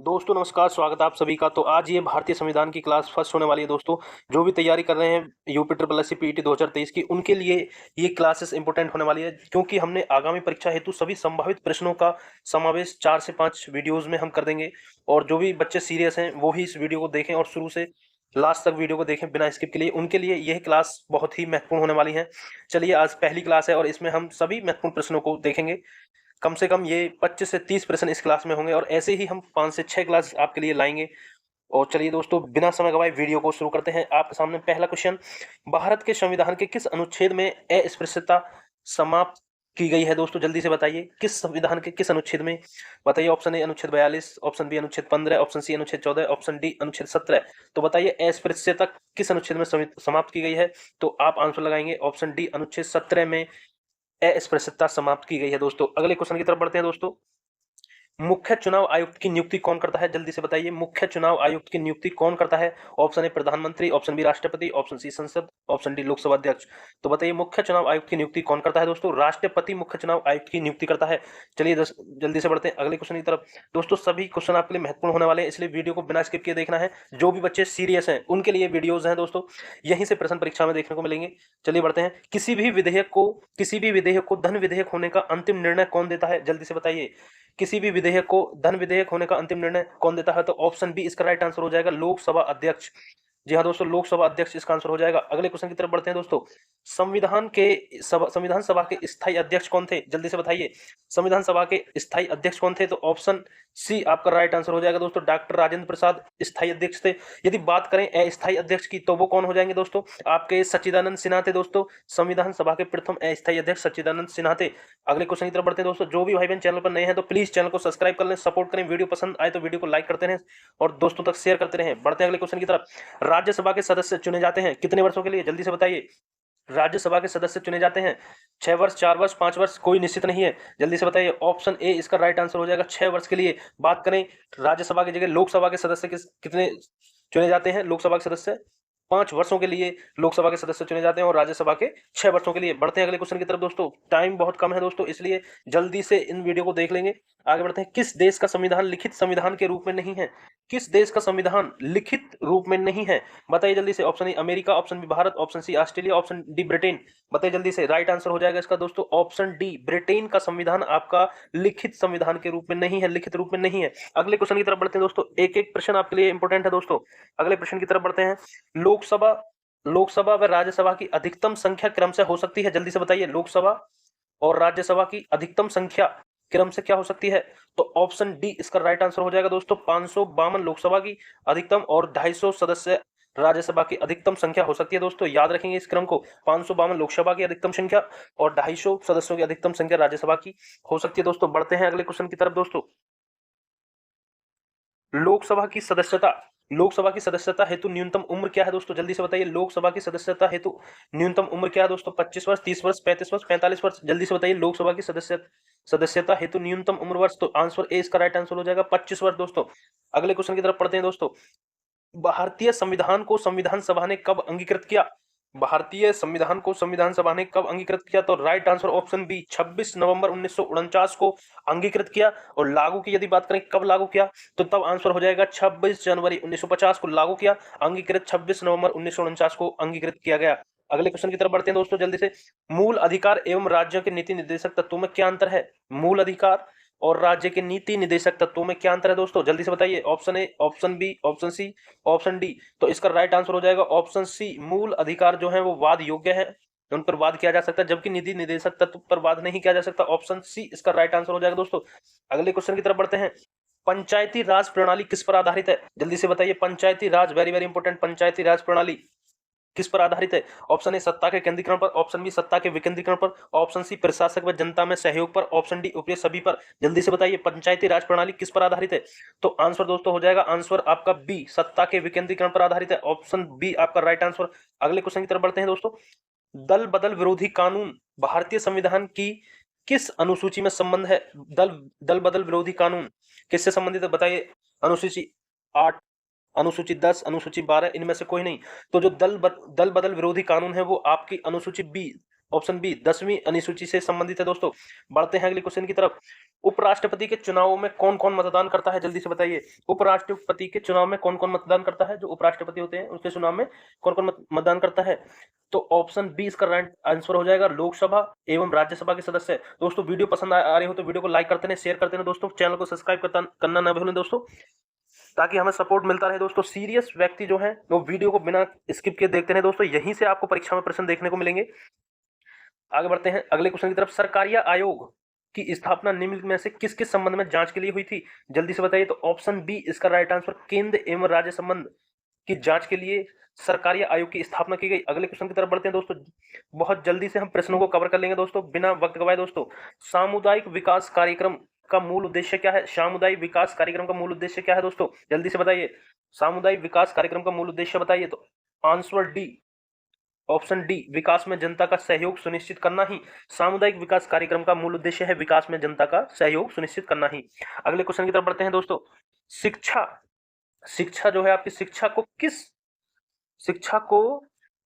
दोस्तों नमस्कार, स्वागत है आप सभी का। तो आज ये भारतीय संविधान की क्लास फर्स्ट होने वाली है दोस्तों। जो भी तैयारी कर रहे हैं UP triple S C PET 2023 की, उनके लिए ये क्लासेस इंपॉर्टेंट होने वाली है, क्योंकि हमने आगामी परीक्षा हेतु सभी संभावित प्रश्नों का समावेश 4 से 5 वीडियोस में हम कर देंगे। और जो भी बच्चे सीरियस हैं वो ही इस वीडियो को देखें और शुरू से लास्ट तक वीडियो को देखें बिना स्किप के लिए। उनके लिए यह क्लास बहुत ही महत्वपूर्ण होने वाली है। चलिए, आज पहली क्लास है और इसमें हम सभी महत्वपूर्ण प्रश्नों को देखेंगे। कम से कम ये 25 से 30 प्रश्न इस क्लास में होंगे और ऐसे ही हम 5 से 6 क्लास आपके लिए लाएंगे। और चलिए दोस्तों, बिना समय गवाए वीडियो को शुरू करते हैं। आपके सामने पहला क्वेश्चन, भारत के संविधान के किस अनुच्छेद में अस्पृश्यता समाप्त की गई है? दोस्तों जल्दी से बताइए, किस संविधान के किस अनुच्छेद में? बताइए। ऑप्शन ए अनुच्छेद 42, ऑप्शन बी अनुच्छेद 15, ऑप्शन सी अनुच्छेद 14, ऑप्शन डी अनुच्छेद 17। तो बताइए अस्पृश्यता किस अनुच्छेद में समाप्त की गई है? तो आप आंसर लगाएंगे ऑप्शन डी अनुच्छेद 17 में अस्पृश्यता समाप्त की गई है। दोस्तों अगले क्वेश्चन की तरफ बढ़ते हैं। दोस्तों, मुख्य चुनाव आयुक्त की नियुक्ति कौन करता है? जल्दी से बताइए, मुख्य चुनाव आयुक्त की नियुक्ति कौन करता है? ऑप्शन ए प्रधानमंत्री, ऑप्शन बी राष्ट्रपति, ऑप्शन सी संसद, ऑप्शन डी लोकसभा अध्यक्ष। तो बताइए, मुख्य चुनाव आयुक्त की नियुक्ति कौन करता है? दोस्तों राष्ट्रपति मुख्य चुनाव आयुक्त की नियुक्ति करता है। चलिए जल्दी से बढ़ते हैं अगले क्वेश्चन की तरफ। दोस्तों सभी क्वेश्चन आपके लिए महत्वपूर्ण होने वाले हैं, इसलिए वीडियो को बिना स्किप किए देखना है। जो भी बच्चे सीरियस हैं उनके लिए वीडियोज हैं दोस्तों, यहीं से प्रश्न परीक्षा में देखने को मिलेंगे। चलिए बढ़ते हैं। किसी भी विधेयक को धन विधेयक होने का अंतिम निर्णय कौन देता है? जल्दी से बताइए, किसी भी विधेयक को धन विधेयक होने का अंतिम निर्णय कौन देता है? तो ऑप्शन बी इसका राइट आंसर हो जाएगा, लोकसभा अध्यक्ष। जी हाँ दोस्तों, लोकसभा अध्यक्ष इसका आंसर हो जाएगा। अगले क्वेश्चन की तरफ बढ़ते हैं दोस्तों। संविधान सभा के स्थायी अध्यक्ष कौन थे? जल्दी से बताइए, संविधान सभा के स्थायी अध्यक्ष कौन थे? तो ऑप्शन सी आपका राइट आंसर हो जाएगा दोस्तों, डॉक्टर राजेंद्र प्रसाद स्थायी अध्यक्ष थे। यदि बात करें अस्थायी अध्यक्ष की, तो वो कौन हो जाएंगे दोस्तों? आपके सच्चिदानंद सिन्हा थे दोस्तों। संविधान सभा के प्रथम अस्थायी अध्यक्ष सच्चिदानंद सिन्हा थे। अगले क्वेश्चन की तरफ बढ़ते हैं दोस्तों। जो भी भाई बहन चैनल पर नए हैं तो प्लीज चैनल को सब्सक्राइब कर लें, सपोर्ट करें। वीडियो पसंद आए तो वीडियो को लाइक करते रहें और दोस्तों तक शेयर करते रहें। बढ़ते हैं अगले क्वेश्चन की तरफ। राज्यसभा के सदस्य चुने जाते हैं कितने वर्षों के लिए? जल्दी से बताइए, राज्यसभा के सदस्य चुने जाते हैं 6 वर्ष, 4 वर्ष, 5 वर्ष, कोई निश्चित नहीं है। जल्दी से बताइए, ऑप्शन ए इसका राइट आंसर हो जाएगा, 6 वर्ष के लिए। बात करें राज्यसभा की जगह लोकसभा के सदस्य कितने चुने जाते हैं? लोकसभा के सदस्य 5 वर्षों के लिए लोकसभा के सदस्य चुने जाते हैं और राज्यसभा के 6 वर्षों के लिए। बढ़ते हैं अगले क्वेश्चन की तरफ दोस्तों। टाइम बहुत कम है दोस्तों, इसलिए जल्दी से इन वीडियो को देख लेंगे। आगे बढ़ते हैं। किस देश का संविधान लिखित संविधान के रूप में नहीं है? किस देश का संविधान लिखित रूप में नहीं है? बताइए जल्दी से। Option A America, option B Bharat, option C Australia, option D Britain. बताइए जल्दी से। राइट आंसर हो जाएगा इसका दोस्तों ऑप्शन डी, ब्रिटेन का संविधान आपका लिखित संविधान के रूप में नहीं है, लिखित रूप में नहीं है। अगले क्वेश्चन की तरफ बढ़ते हैं दोस्तों। एक एक प्रश्न आपके लिए इंपॉर्टेंट है दोस्तों। अगले प्रश्न की तरफ बढ़ते हैं। लोकसभा लोकसभा व राज्यसभा की अधिकतम संख्या क्रम से हो सकती है? जल्दी से बताइए, लोकसभा और राज्यसभा की अधिकतम संख्या क्रम से क्या हो सकती है? तो ऑप्शन डी इसका राइट आंसर हो जाएगा दोस्तों, 552 लोकसभा की अधिकतम और 250 सदस्य राज्यसभा की अधिकतम संख्या हो सकती है। दोस्तों याद रखेंगे इस क्रम को, 552 लोकसभा की अधिकतम संख्या और 250 सदस्यों की अधिकतम संख्या राज्यसभा की हो सकती है। दोस्तों बढ़ते हैं अगले क्वेश्चन की तरफ दोस्तों। लोकसभा की सदस्यता लोकसभा की सदस्यता हेतु न्यूनतम उम्र क्या है? दोस्तों जल्दी से बताइए, लोकसभा की सदस्यता हेतु न्यूनतम उम्र क्या है दोस्तों? 25 वर्ष, 30 वर्ष, 35 वर्ष, 45 वर्ष। जल्दी से बताइए, लोकसभा की सदस्यता हेतु न्यूनतम उम्र वर्ष। तो आंसर ए इसका राइट आंसर हो जाएगा, 25 वर्ष दोस्तों। अगले क्वेश्चन की तरफ पढ़ते हैं दोस्तों। भारतीय संविधान को संविधान सभा ने कब अंगीकृत किया? भारतीय संविधान को संविधान सभा ने कब अंगीकृत किया? तो राइट आंसर ऑप्शन बी, 26 नवंबर 1949 को अंगीकृत किया। और लागू की यदि बात करें कब लागू किया, तो तब आंसर हो जाएगा 26 जनवरी 1950 को लागू किया। अंगीकृत 26 नवंबर 1949 को अंगीकृत किया गया। अगले क्वेश्चन की तरफ बढ़ते हैं दोस्तों जल्दी से। मूल अधिकार एवं राज्यों के नीति निर्देशक तत्वों में क्या अंतर है? मूल अधिकार और राज्य के नीति निर्देशक तत्वों में क्या अंतर है दोस्तों? जल्दी से बताइए, option A, option B, option C, option D. तो इसका राइट आंसर हो जाएगा ऑप्शन सी, मूल अधिकार जो है वो वाद योग्य है, उन पर वाद किया जा सकता है, जबकि नीति निर्देशक तत्व पर वाद नहीं किया जा सकता। ऑप्शन सी इसका राइट आंसर हो जाएगा दोस्तों। अगले क्वेश्चन की तरफ बढ़ते हैं। पंचायती राज प्रणाली किस पर आधारित है? जल्दी से बताइए, पंचायती राज, वेरी वेरी इंपॉर्टेंट, पंचायती राज प्रणाली किस पर आधारित है? ऑप्शन ए सत्ता के केंद्रीकरण पर, ऑप्शन बी सत्ता के विकेंद्रीकरण पर, ऑप्शन सी प्रशासक व जनता में सहयोग पर, ऑप्शन डी उपयुक्त सभी पर। जल्दी से बताइए, पंचायती राज प्रणाली किस पर आधारित है? तो आंसर दोस्तों हो जाएगा आंसर आपका बी, सत्ता के विकेंद्रीकरण पर आधारित है। ऑप्शन बी आपका राइट आंसर। अगले क्वेश्चन की तरफ बढ़ते हैं दोस्तों। दल बदल विरोधी कानून भारतीय संविधान की किस अनुसूची में संबंध है? दल बदल विरोधी कानून किससे संबंधित है? बताइए। अनुसूची 8, अनुसूची 10, अनुसूची 12, इनमें से कोई नहीं। तो जो दल बदल विरोधी कानून है वो आपकी अनुसूची बी, ऑप्शन बी 10वीं अनुसूची से संबंधित है दोस्तों। बढ़ते हैं अगले क्वेश्चन की तरफ। उपराष्ट्रपति के चुनाव में कौन कौन मतदान करता है, जल्दी से बताइए। उपराष्ट्रपति के चुनाव में कौन कौन मतदान करता है, जो उपराष्ट्रपति होते हैं उसके चुनाव में कौन कौन मतदान करता है। तो ऑप्शन बी इसका राइट आंसर हो जाएगा, लोकसभा एवं राज्यसभा के सदस्य। दोस्तों वीडियो पसंद आ रही हो तो वीडियो को लाइक करते हैं, शेयर करते हैं दोस्तों, चैनल को सब्सक्राइब करना ना भूलें दोस्तों, ताकि हमें सपोर्ट मिलता रहे दोस्तों। सीरियस व्यक्ति जो है वो वीडियो को बिना स्किप किए देखते हैं दोस्तों, यहीं से आपको परीक्षा में प्रश्न देखने को मिलेंगे। आगे बढ़ते हैं अगले क्वेश्चन की तरफ। सरकारिया आयोग की स्थापना निम्नलिखित में से किस किस संबंध में जांच के लिए हुई थी, जल्दी से बताइए। तो ऑप्शन बी इसका राइट आंसर, केंद्र एवं राज्य संबंध की जांच के लिए सरकारी आयोग की स्थापना की गई। अगले क्वेश्चन की तरफ बढ़ते हैं दोस्तों, बहुत जल्दी से हम प्रश्नों को कवर कर लेंगे दोस्तों बिना वक्त गवाए दोस्तों। सामुदायिक विकास कार्यक्रम का मूल उद्देश्य क्या है, सामुदायिक विकास कार्यक्रम का मूल उद्देश्य क्या है दोस्तों, जल्दी से बताइए। सामुदायिक विकास कार्यक्रम का मूल उद्देश्य बताइए। तो आंसर डी, ऑप्शन डी, विकास में जनता का सहयोग सुनिश्चित करना ही सामुदायिक विकास कार्यक्रम का मूल उद्देश्य है, विकास में जनता का सहयोग सुनिश्चित करना ही। अगले क्वेश्चन की तरफ बढ़ते हैं दोस्तों। शिक्षा जो है आपकी, शिक्षा को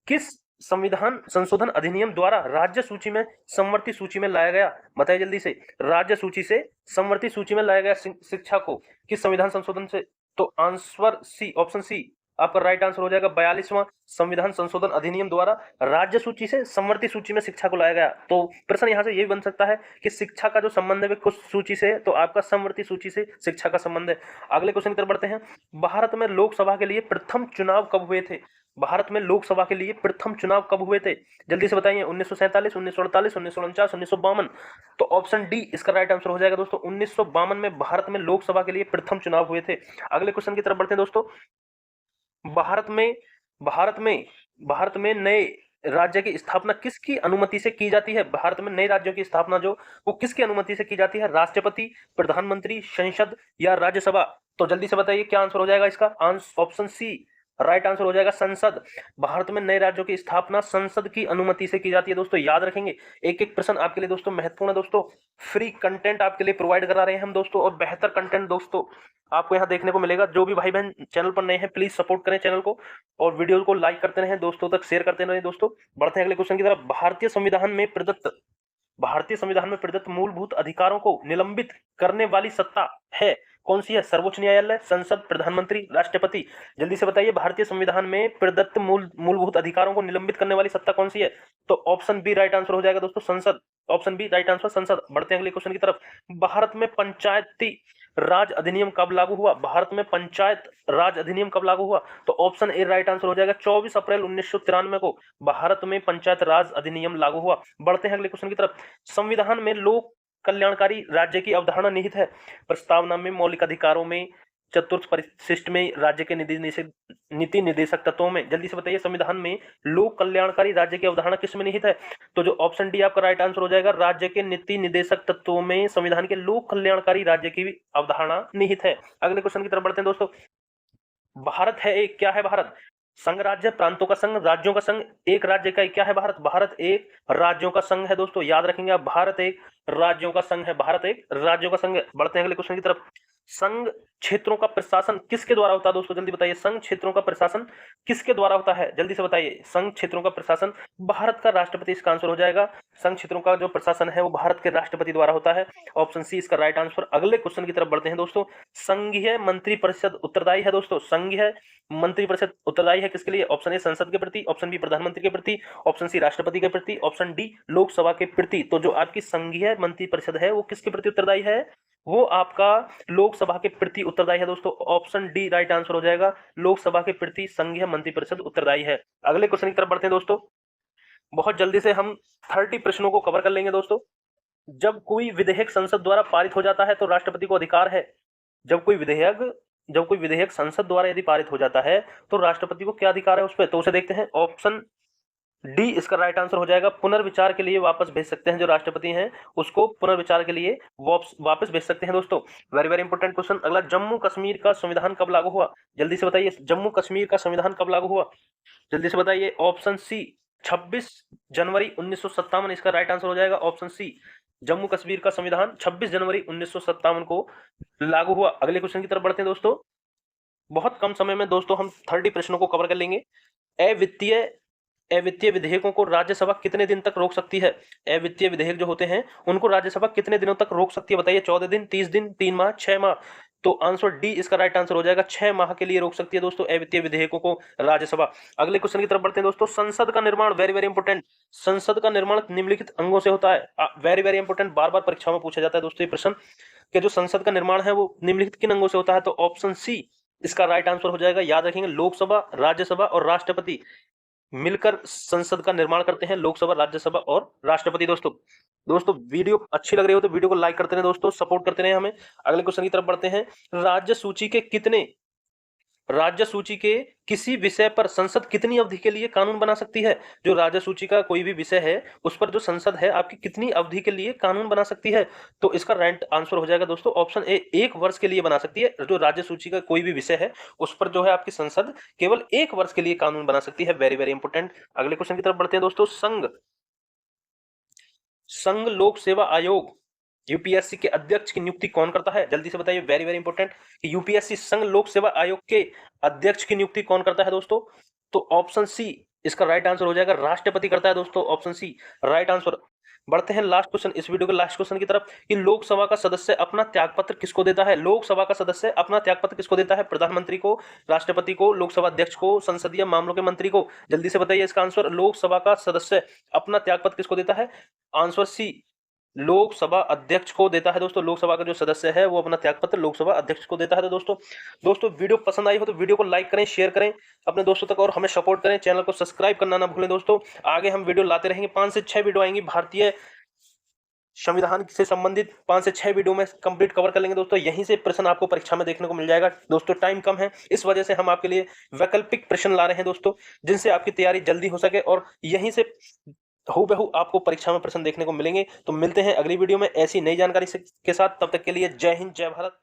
किस संविधान संशोधन अधिनियम द्वारा राज्य सूची में समवर्ती सूची में लाया गया, बताइए जल्दी से। राज्य सूची से समवर्ती सूची में लाया गया शिक्षा को किस संविधान संशोधन से। तो आंसर सी, ऑप्शन सी आपका राइट आंसर हो जाएगा। 42वां संविधान संशोधन अधिनियम द्वारा राज्य सूची से समवर्ती सूची में शिक्षा को लाया गया। तो प्रश्न यहां से ये बन सकता है कि शिक्षा का जो संबंध है कुछ सूची से है, तो आपका समवर्ती सूची से शिक्षा का संबंध है। अगले क्वेश्चन की तरफ बढ़ते हैं। भारत में लोकसभा के लिए प्रथम चुनाव कब हुए थे, भारत में लोकसभा के लिए प्रथम चुनाव कब हुए थे, जल्दी से बताइए। 1947, 1948, 1949, 1952। तो ऑप्शन डी इसका राइट आंसर हो जाएगा दोस्तों। 1952 में भारत में लोकसभा के लिए प्रथम चुनाव हुए थे। अगले क्वेश्चन की तरफ बढ़ते हैं दोस्तों। भारत में नए राज्य की स्थापना किसकी अनुमति से की जाती है, भारत में नए राज्यों की स्थापना जो वो किसकी अनुमति से की जाती है, राष्ट्रपति, प्रधानमंत्री, संसद या राज्यसभा। तो जल्दी से बताइए क्या आंसर हो जाएगा इसका। ऑप्शन सी राइट आंसर हो जाएगा, संसद। भारत में नए राज्यों की स्थापना संसद की अनुमति से की जाती है दोस्तों, याद रखेंगे। एक एक प्रश्न आपके लिए दोस्तों महत्वपूर्ण है दोस्तों। फ्री कंटेंट आपके लिए प्रोवाइड करा रहे हैं हम दोस्तों, और बेहतर कंटेंट दोस्तों आपको यहाँ देखने को मिलेगा। जो भी भाई बहन चैनल पर नए हैं प्लीज सपोर्ट करें चैनल को, और वीडियो को लाइक करते रहें, दोस्तों तक शेयर करते रहें दोस्तों। बढ़ते हैं अगले क्वेश्चन की तरफ। भारतीय संविधान में प्रदत्त मूलभूत अधिकारों को निलंबित करने वाली सत्ता है कौन सी है, सर्वोच्च न्यायालय, संसद, प्रधानमंत्री, राष्ट्रपति। जल्दी से बताइए भारतीय संविधान में प्रदत्त मूलभूत अधिकारों को निलंबित करने वाली सत्ता कौन सी है। तो ऑप्शन बी राइट आंसर हो जाएगा दोस्तों, संसद। ऑप्शन बी राइट आंसर, संसद। बढ़ते हैं अगले क्वेश्चन की तरफ। भारत में पंचायती राज अधिनियम कब लागू हुआ, भारत में पंचायत राज अधिनियम कब लागू हुआ। तो ऑप्शन ए राइट आंसर हो जाएगा, 24 अप्रैल 1993 को भारत में पंचायत राज अधिनियम लागू हुआ। बढ़ते हैं अगले क्वेश्चन की तरफ। संविधान में लोक कल्याणकारी राज्य की अवधारणा निहित है, प्रस्तावना में मौलिक अधिकारों में, चतुर्थ परिशिष्ट में, राज्य के नीति निर्देशक तत्वों में। जल्दी से बताइए संविधान में लोक कल्याणकारी राज्य की अवधारणा किस में निहित है। तो जो ऑप्शन डी आपका राइट आंसर हो जाएगा, राज्य के नीति निर्देशक तत्वों में संविधान के लोक कल्याणकारी राज्य की अवधारणा निहित है। अगले क्वेश्चन की तरफ बढ़ते हैं दोस्तों। भारत है एक, क्या है भारत, संघ राज्य, प्रांतों का संघ, राज्यों का संघ, एक राज्य का क्या है भारत, भारत एक राज्यों का संघ है दोस्तों, याद रखेंगे आप, भारत एक राज्यों का संघ है, भारत एक राज्यों का संघ है। बढ़ते हैं अगले क्वेश्चन की तरफ। संघ क्षेत्रों का प्रशासन किसके द्वारा होता है दोस्तों, जल्दी बताइए। संघ क्षेत्रों का प्रशासन किसके द्वारा होता है, जल्दी से बताइए। संघ क्षेत्रों का प्रशासन भारत का राष्ट्रपति इसका आंसर हो जाएगा। संघ क्षेत्रों का जो प्रशासन है वो भारत के राष्ट्रपति द्वारा होता है, ऑप्शन सी इसका राइट आंसर। अगले क्वेश्चन की तरफ बढ़ते हैं दोस्तों। संघीय मंत्रिपरिषद उत्तरदायी है दोस्तों, संघीय मंत्रिपरिषद उत्तरदायी है किसके लिए, ऑप्शन ए संसद के प्रति, ऑप्शन बी प्रधानमंत्री के प्रति, ऑप्शन सी राष्ट्रपति के प्रति, ऑप्शन डी लोकसभा के प्रति। तो जो आपकी संघीय मंत्रिपरिषद है वो किसके प्रति उत्तरदायी है, वो आपका लोकसभा के प्रति उत्तरदायी है दोस्तों, ऑप्शन डी राइट आंसर हो जाएगा, लोकसभा के प्रति संघीय मंत्रिपरिषद उत्तरदायी है। अगले क्वेश्चन की तरफ बढ़ते हैं दोस्तों। बहुत जल्दी से हम 30 प्रश्नों को कवर कर लेंगे दोस्तों। जब कोई विधेयक संसद द्वारा पारित हो जाता है तो राष्ट्रपति को अधिकार है, जब कोई विधेयक संसद द्वारा यदि पारित हो जाता है तो राष्ट्रपति को क्या अधिकार है उस पर, तो उसे देखते हैं। ऑप्शन डी इसका राइट आंसर हो जाएगा, पुनर्विचार के लिए वापस भेज सकते हैं, जो राष्ट्रपति हैं उसको पुनर्विचार के लिए वापस भेज सकते हैं दोस्तों। Very very important question. अगला, जम्मू कश्मीर का संविधान कब लागू हुआ, जल्दी से बताइए। जम्मू कश्मीर का संविधान कब लागू हुआ, जल्दी से बताइए। ऑप्शन सी 26 जनवरी 1957 इसका राइट आंसर हो जाएगा, ऑप्शन सी जम्मू कश्मीर का संविधान 26 जनवरी 1957 को लागू हुआ। अगले क्वेश्चन की तरफ बढ़ते हैं दोस्तों। बहुत कम समय में दोस्तों हम 30 प्रश्नों को कवर कर लेंगे। अवित्तीय अवित्तीय विधेयकों को राज्यसभा कितने दिन तक रोक सकती है? अवित्तीय विधेयक जो होते हैं उनको राज्यसभा कितने दिनों तक रोक सकती है बताइए? 14 दिन, 30 दिन, 3 माह, 6 माह। तो आंसर डी इसका राइट आंसर हो जाएगा, 6 माह के लिए रोक सकती है दोस्तों अवित्तीय विधेयकों को राज्यसभा। अगले क्वेश्चन की तरफ बढ़ते हैं दोस्तों। संसद का निर्माण, वेरी वेरी इंपोर्टेंट, संसद का निर्माण निम्नलिखित अंगों से होता है। वेरी वेरी इंपोर्टेंट, बार बार परीक्षाओं में पूछा जाता है दोस्तों ये प्रश्न कि जो संसद का निर्माण है वो निम्नलिखित किन अंगों से होता है? तो ऑप्शन सी इसका राइट आंसर हो जाएगा। याद रखेंगे, लोकसभा, राज्यसभा और राष्ट्रपति मिलकर संसद का निर्माण करते हैं, लोकसभा, राज्यसभा और राष्ट्रपति। दोस्तों वीडियो अच्छी लग रही हो तो वीडियो को लाइक करते रहें दोस्तों, सपोर्ट करते रहें हमें। अगले क्वेश्चन की तरफ बढ़ते हैं। राज्य सूची के किसी विषय पर संसद कितनी अवधि के लिए कानून बना सकती है? जो राज्य सूची का कोई भी विषय है उस पर जो संसद है आपकी कितनी अवधि के लिए कानून बना सकती है? तो इसका राइट आंसर हो जाएगा दोस्तों ऑप्शन ए, 1 वर्ष के लिए बना सकती है। जो राज्य सूची का कोई भी विषय है उस पर जो है आपकी संसद केवल 1 वर्ष के लिए कानून बना सकती है। Very very important. अगले क्वेश्चन की तरफ बढ़ते हैं दोस्तों। संघ लोक सेवा आयोग यूपीएससी के अध्यक्ष की नियुक्ति कौन करता है? जल्दी से बताइए, वेरी वेरी इंपोर्टेंट, कि यूपीएससी संघ लोक सेवा आयोग के अध्यक्ष की नियुक्ति कौन करता है दोस्तों? तो ऑप्शन सी इसका राइट आंसर हो जाएगा, राष्ट्रपति करता है दोस्तों, ऑप्शन सी राइट आंसर। बढ़ते हैं लास्ट क्वेश्चन, इस वीडियो के लास्ट क्वेश्चन की तरफ, कि लोकसभा का सदस्य अपना त्यागपत्र किसको देता है? लोकसभा का सदस्य अपना त्यागपत्र किसको देता है? प्रधानमंत्री को, राष्ट्रपति को, लोकसभा अध्यक्ष को, संसदीय मामलों के मंत्री को? जल्दी से बताइए इसका आंसर। लोकसभा का सदस्य अपना त्यागपत्र किसको देता है? आंसर सी, लोकसभा अध्यक्ष को देता है दोस्तों। लोकसभा का जो सदस्य है वो अपना त्यागपत्र लोकसभा अध्यक्ष को देता है। तो दोस्तों वीडियो पसंद आई हो तो वीडियो को लाइक करें, शेयर करें अपने दोस्तों तक और हमें सपोर्ट करें। चैनल को सब्सक्राइब करना ना भूलें दोस्तों। आगे हम वीडियो लाते रहेंगे, 5 से 6 वीडियो आएंगी भारतीय संविधान से संबंधित, 5 से 6 वीडियो में कंप्लीट कवर कर लेंगे दोस्तों। यहीं से प्रश्न आपको परीक्षा में देखने को मिल जाएगा दोस्तों। टाइम कम है, इस वजह से हम आपके लिए वैकल्पिक प्रश्न ला रहे हैं दोस्तों, जिनसे आपकी तैयारी जल्दी हो सके और यहीं से हूबहू आपको परीक्षा में प्रश्न देखने को मिलेंगे। तो मिलते हैं अगली वीडियो में ऐसी नई जानकारी के साथ। तब तक के लिए जय हिंद, जय भारत।